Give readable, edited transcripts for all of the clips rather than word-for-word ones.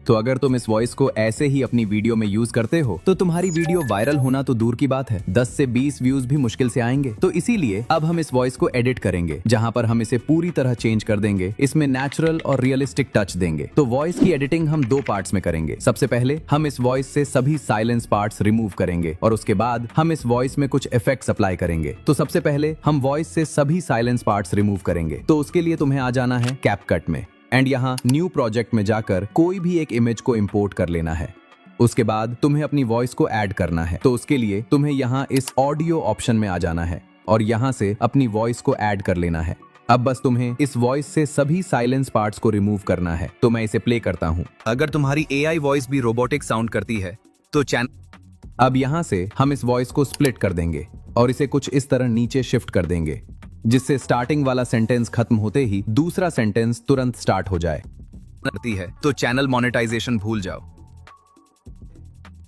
तो अगर तुम इस वॉइस को ऐसे ही अपनी वीडियो में यूज करते हो तो तुम्हारी वीडियो वायरल होना तो दूर की बात है, 10 से 20 व्यूज भी मुश्किल से आएंगे। तो इसीलिए अब हम इस वॉइस को एडिट करेंगे, जहां पर हम इसे पूरी तरह चेंज कर देंगे, इसमें नेचुरल और रियलिस्टिक टच देंगे। तो वॉइस की एडिटिंग हम 2 पार्ट्स में करेंगे। सबसे पहले हम इस वॉइस से सभी साइलेंस पार्ट्स रिमूव करेंगे और उसके बाद हम इस वॉइस में कुछ इफेक्ट्स अप्लाई करेंगे। तो सबसे पहले हम वॉइस से सभी साइलेंस पार्ट्स रिमूव करेंगे। तो उसके लिए तुम्हें आ जाना है कैपकट में एंड यहाँ न्यू प्रोजेक्ट में जाकर कोई भी एक इमेज को इंपोर्ट कर लेना है। उसके बाद तुम्हें अपनी वॉइस को ऐड करना है। तो उसके लिए तुम्हें यहाँ इस ऑडियो ऑप्शन में आ जाना है और यहाँ से अपनी वॉइस को ऐड कर लेना है। अब बस तुम्हें इस वॉइस से सभी साइलेंस पार्ट्स को रिमूव करना है। तो मैं इसे प्ले करता हूँ। अगर तुम्हारी AI वॉइस भी रोबोटिक साउंड करती है तो अब यहाँ से हम इस वॉइस को स्प्लिट कर देंगे और इसे कुछ इस तरह नीचे शिफ्ट कर देंगे, जिससे स्टार्टिंग वाला सेंटेंस खत्म होते ही दूसरा सेंटेंस तुरंत स्टार्ट हो जाए। तो चैनल मोनेटाइजेशन भूल जाओ।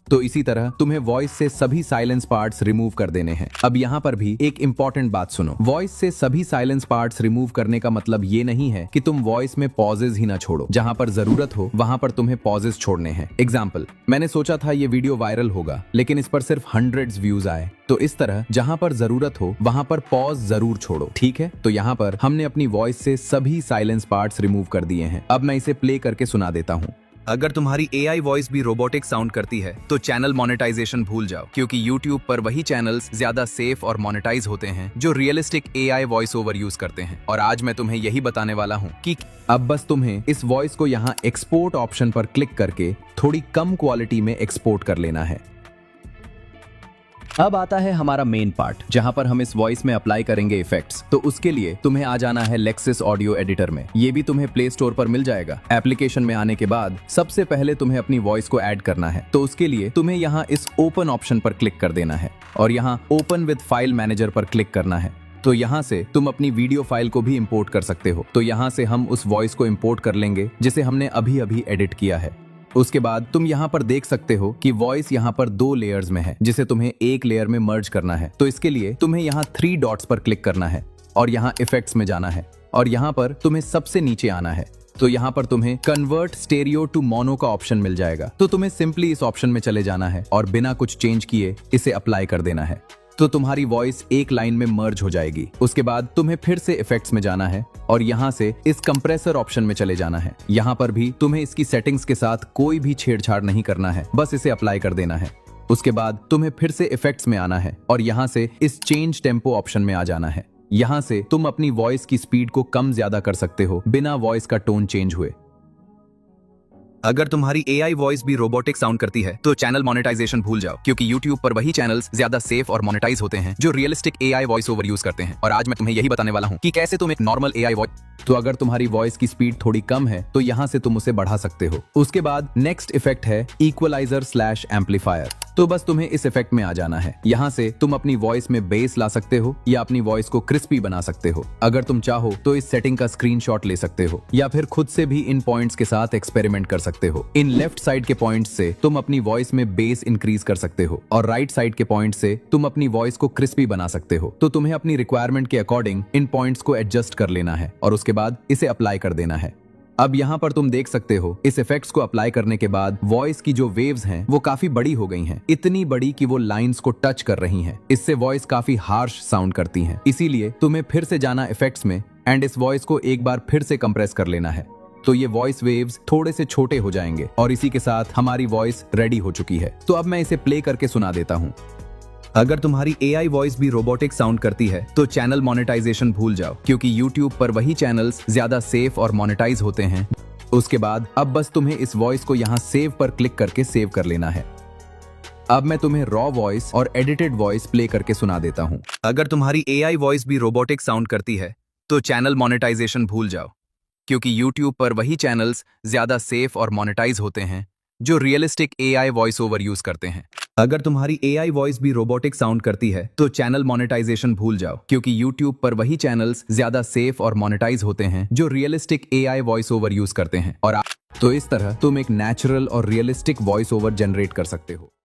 तो इसी तरह तुम्हें वॉइस से सभी साइलेंस पार्ट्स रिमूव कर देने हैं। अब यहाँ पर भी एक इंपॉर्टेंट बात सुनो, वॉइस से सभी साइलेंस पार्ट्स रिमूव करने का मतलब ये नहीं है कि तुम वॉइस में पॉजेज ही ना छोड़ो। जहाँ पर जरूरत हो वहाँ पर तुम्हें पॉजेज छोड़ने हैं। एग्जाम्पल, मैंने सोचा था ये वीडियो वायरल होगा, लेकिन इस पर सिर्फ 100 व्यूज आए। तो इस तरह जहाँ पर जरूरत हो वहाँ पर पॉज जरूर छोड़ो, ठीक है। तो यहाँ पर हमने अपनी वॉइस से सभी साइलेंस पार्ट्स रिमूव कर दिए हैं। अब मैं इसे प्ले करके सुना देता हूँ। अगर तुम्हारी AI वॉइस भी रोबोटिक साउंड करती है तो चैनल मोनेटाइजेशन भूल जाओ, क्योंकि YouTube पर वही चैनल्स ज्यादा सेफ और मोनेटाइज होते हैं जो realistic AI voice over use करते हैं। और आज मैं तुम्हें यही बताने वाला हूँ कि अब बस तुम्हें इस वॉइस को यहाँ एक्सपोर्ट ऑप्शन पर क्लिक करके थोड़ी कम क्वालिटी में एक्सपोर्ट कर लेना है। अब आता है हमारा मेन पार्ट, जहां पर हम इस वॉइस में अप्लाई करेंगे इफेक्ट्स। तो उसके लिए तुम्हें आ जाना है लेक्सिस ऑडियो एडिटर में। ये भी तुम्हें प्ले स्टोर पर मिल जाएगा। एप्लीकेशन में आने के बाद सबसे पहले तुम्हें अपनी वॉइस को ऐड करना है। तो उसके लिए तुम्हें यहाँ इस ओपन ऑप्शन पर क्लिक कर देना है और यहाँ ओपन विद फाइल मैनेजर पर क्लिक करना है। तो यहाँ से तुम अपनी वीडियो फाइल को भी इंपोर्ट कर सकते हो। तो यहाँ से हम उस वॉइस को इंपोर्ट कर लेंगे जिसे हमने अभी अभी एडिट किया है। उसके बाद तुम यहाँ पर देख सकते हो कि वॉइस यहाँ पर 2 लेयर्स में है, जिसे तुम्हें एक लेयर में मर्ज करना है। तो इसके लिए तुम्हें यहाँ 3 डॉट्स पर क्लिक करना है और यहाँ इफेक्ट्स में जाना है और यहाँ पर तुम्हें सबसे नीचे आना है। तो यहाँ पर तुम्हें कन्वर्ट स्टेरियो टू मोनो का ऑप्शन मिल जाएगा। तो तुम्हें सिंपली इस ऑप्शन में चले जाना है और बिना कुछ चेंज किए इसे अप्लाई कर देना है। तो तुम्हारी वॉइस एक लाइन में मर्ज हो जाएगी। उसके बाद तुम्हें फिर से इफेक्ट्स में जाना है और यहाँ से इस कंप्रेसर ऑप्शन में चले जाना है। यहाँ पर भी तुम्हें इसकी सेटिंग्स के साथ कोई भी छेड़छाड़ नहीं करना है, बस इसे अप्लाई कर देना है। उसके बाद तुम्हें फिर से इफेक्ट्स में आना है और यहाँ से इस चेंज टेम्पो ऑप्शन में आ जाना है। यहाँ से तुम अपनी वॉइस की स्पीड को कम ज्यादा कर सकते हो बिना वॉइस का टोन चेंज हुए। अगर तुम्हारी AI वॉइस भी रोबोटिक साउंड करती है तो चैनल मोनेटाइजेशन भूल जाओ, क्योंकि YouTube पर वही चैनल्स ज्यादा सेफ और मोनेटाइज होते हैं जो realistic AI voice over use करते हैं। और आज मैं तुम्हें यही बताने वाला हूँ कि कैसे तुम एक नॉर्मल AI वॉइस। तो अगर तुम्हारी वॉइस की स्पीड थोड़ी कम है तो यहाँ से तुम उसे बढ़ा सकते हो। उसके बाद नेक्स्ट इफेक्ट है इक्वलाइजर स्लैश एम्पलीफायर। तो बस तुम्हें इस इफेक्ट में आ जाना है। यहाँ से तुम अपनी वॉइस में बेस ला सकते हो या अपनी वॉइस को क्रिस्पी बना सकते हो। अगर तुम चाहो तो इस सेटिंग का स्क्रीनशॉट ले सकते हो या फिर खुद से भी इन पॉइंट्स के साथ एक्सपेरिमेंट कर सकते हो। इन लेफ्ट साइड के पॉइंट्स से तुम अपनी वॉइस में बेस इंक्रीज कर सकते हो और राइट साइड के पॉइंट से तुम अपनी वॉइस को क्रिस्पी बना सकते हो। तो तुम्हें अपनी रिक्वायरमेंट के अकॉर्डिंग इन पॉइंट्स को एडजस्ट कर लेना है और उसके बाद इसे अप्लाई कर देना है। अब यहाँ पर तुम देख सकते हो इस इफेक्ट्स को अप्लाई करने के बाद वॉइस की जो वेव्स हैं वो काफी बड़ी हो गई हैं, इतनी बड़ी कि वो लाइंस को टच कर रही हैं। इससे वॉइस काफी हार्श साउंड करती हैं। इसीलिए तुम्हें फिर से जाना इफेक्ट्स में एंड इस वॉइस को एक बार फिर से कंप्रेस कर लेना है। तो ये वॉइस वेव्स थोड़े से छोटे हो जाएंगे और इसी के साथ हमारी वॉइस रेडी हो चुकी है। तो अब मैं इसे प्ले करके सुना देता हूँ। अगर तुम्हारी AI वॉइस भी रोबोटिक साउंड करती है तो चैनल मोनेटाइजेशन भूल जाओ, क्योंकि YouTube पर वही चैनल्स ज्यादा सेफ और मोनेटाइज होते हैं। उसके बाद अब बस तुम्हें इस वॉइस को यहाँ सेव पर क्लिक करके सेव कर लेना है। अब मैं तुम्हें रॉ वॉइस और एडिटेड वॉइस प्ले करके सुना देता हूँ। अगर तुम्हारी AI वॉइस भी रोबोटिक साउंड करती है तो चैनल मोनेटाइजेशन भूल जाओ, क्योंकि YouTube पर वही चैनल्स ज्यादा सेफ और मोनेटाइज होते हैं जो realistic AI voice over use करते हैं। अगर तुम्हारी AI वॉइस भी रोबोटिक साउंड करती है तो चैनल मोनेटाइजेशन भूल जाओ, क्योंकि YouTube पर वही चैनल्स ज्यादा सेफ और मोनेटाइज होते हैं जो realistic AI voice over use करते हैं। और तो इस तरह तुम एक नेचुरल और रियलिस्टिक वॉइस ओवर जनरेट कर सकते हो।